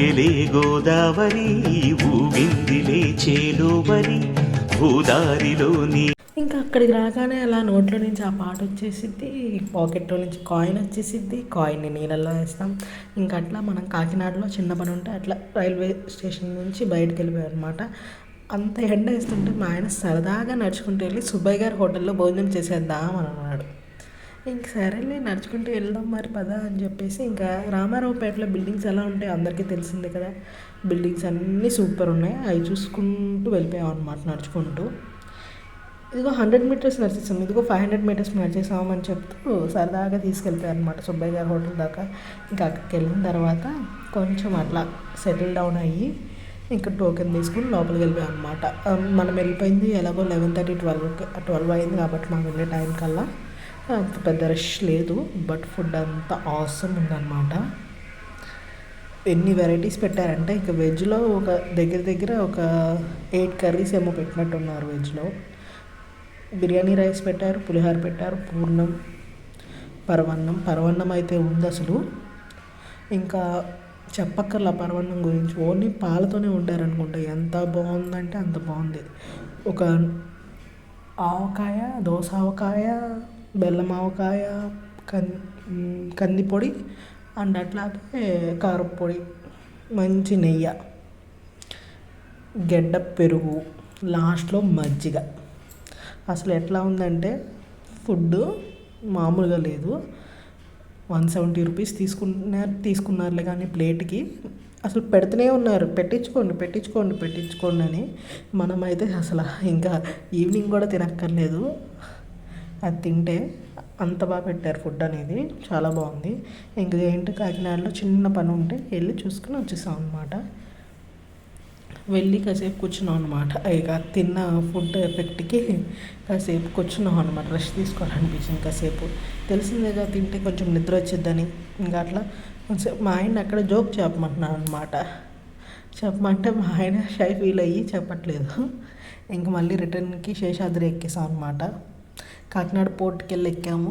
పొంగెలే గోదావరి ఊగిందిలే చేలోబరి భూదారిలో నీ. ఇంకా అక్కడికి రాగానే అలా నోట్లో నుంచి ఆ పాట వచ్చేసిద్ది, పాకెట్లో నుంచి కాయిన్ వచ్చేసిద్ది, కాయిన్ని నీళ్ళల్లో వేస్తాం. ఇంకా అట్లా మనం కాకినాడలో చిన్న పని ఉంటే అట్లా రైల్వే స్టేషన్ నుంచి బయటకు వెళ్ళిపోయాం అనమాట. అంత ఎండ వేస్తుంటే మా ఆయన సరదాగా నడుచుకుంటూ వెళ్ళి సుబ్బయ్య గారి హోటల్లో భోజనం చేసేద్దాం అని అన్నాడు. ఇంక సరేలే నడుచుకుంటూ వెళ్దాం మరి పద అని చెప్పేసి ఇంకా రామారావుపేటలో బిల్డింగ్స్ ఎలా ఉంటాయో అందరికీ తెలిసిందే కదా. బిల్డింగ్స్ అన్నీ సూపర్ ఉన్నాయి, అవి చూసుకుంటూ వెళ్ళిపోయాం అనమాట నడుచుకుంటూ. ఇదిగో 100 మీటర్స్ నడిచేసాం, ఇదిగో 500 మీటర్స్ నడిచేసామని చెప్తూ సరదాగా తీసుకెళ్ళిపోయారు అనమాట సుబ్బయ్య గారి హోటల్ దాకా. ఇంకా అక్కడికి వెళ్ళిన తర్వాత కొంచెం అట్లా సెటిల్ డౌన్ అయ్యి ఇంకా టోకెన్ తీసుకుని లోపలికి వెళ్ళిపోయాం అనమాట. మనం వెళ్ళిపోయింది ఎలాగో 11:30 12 అయింది కాబట్టి మనం వెళ్ళే టైం కల్లా అంత పెద్ద రష్ లేదు. బట్ ఫుడ్ అంతా ఆసమ్ ఉందన్నమాట. ఎన్ని వెరైటీస్ పెట్టారంటే ఇంకా వెజ్లో ఒక దగ్గర ఒక 8 కర్రీస్ ఏమో పెట్టినట్టున్నారు. వెజ్లో బిర్యానీ రైస్ పెట్టారు, పులిహోర పెట్టారు, పూర్ణం, పరవన్నం అయితే ఉంది అసలు. ఇంకా చెప్పక్కర్లా పరవన్నం గురించి, ఓన్లీ పాలతోనే వండారనుకుంటా. ఎంత బాగుందంటే అంత బాగుంది. ఒక ఆవకాయ, దోస ఆవకాయ, బెల్లం ఆవకాయ, కందిపొడి అండ్ అట్లాగే కారపొడి, మంచి నెయ్యి, గెడ్డ పెరుగు, లాస్ట్లో మజ్జిగ. అసలు ఎట్లా ఉందంటే ఫుడ్ మామూలుగా లేదు. 170 రూపీస్ తీసుకున్నారులే కానీ ప్లేట్కి అసలు పెడుతూనే ఉన్నారు, పెట్టించుకోండి అని. మనమైతే అసలు ఇంకా ఈవినింగ్ కూడా తినక్కర్లేదు అది తింటే, అంత బాగా పెట్టారు ఫుడ్ అనేది, చాలా బాగుంది. ఇంక ఏంటి కాకినాడలో చిన్న పని ఉంటే వెళ్ళి చూసుకుని వచ్చేసాం అనమాట. వెళ్ళి కాసేపు కూర్చున్నాం అనమాట. ఇక తిన్న ఫుడ్ ఎఫెక్ట్కి కాసేపు కూర్చున్నాం అనమాట. రెస్ట్ తీసుకోవాలనిపించింది కాసేపు. తెలిసిందేగా తింటే కొంచెం నిద్ర వచ్చేద్దని. ఇంకా అట్లా కొంచెం మా ఆయన అక్కడ జోక్ చెప్పమంటున్నాను అనమాట. చెప్పమంటే మా ఆయన షై ఫీల్ అయ్యి చెప్పట్లేదు. ఇంక మళ్ళీ రిటర్న్కి శేషాద్రి ఎక్కేసాం అనమాట. కాకినాడ పోర్ట్కి వెళ్ళి ఎక్కాము.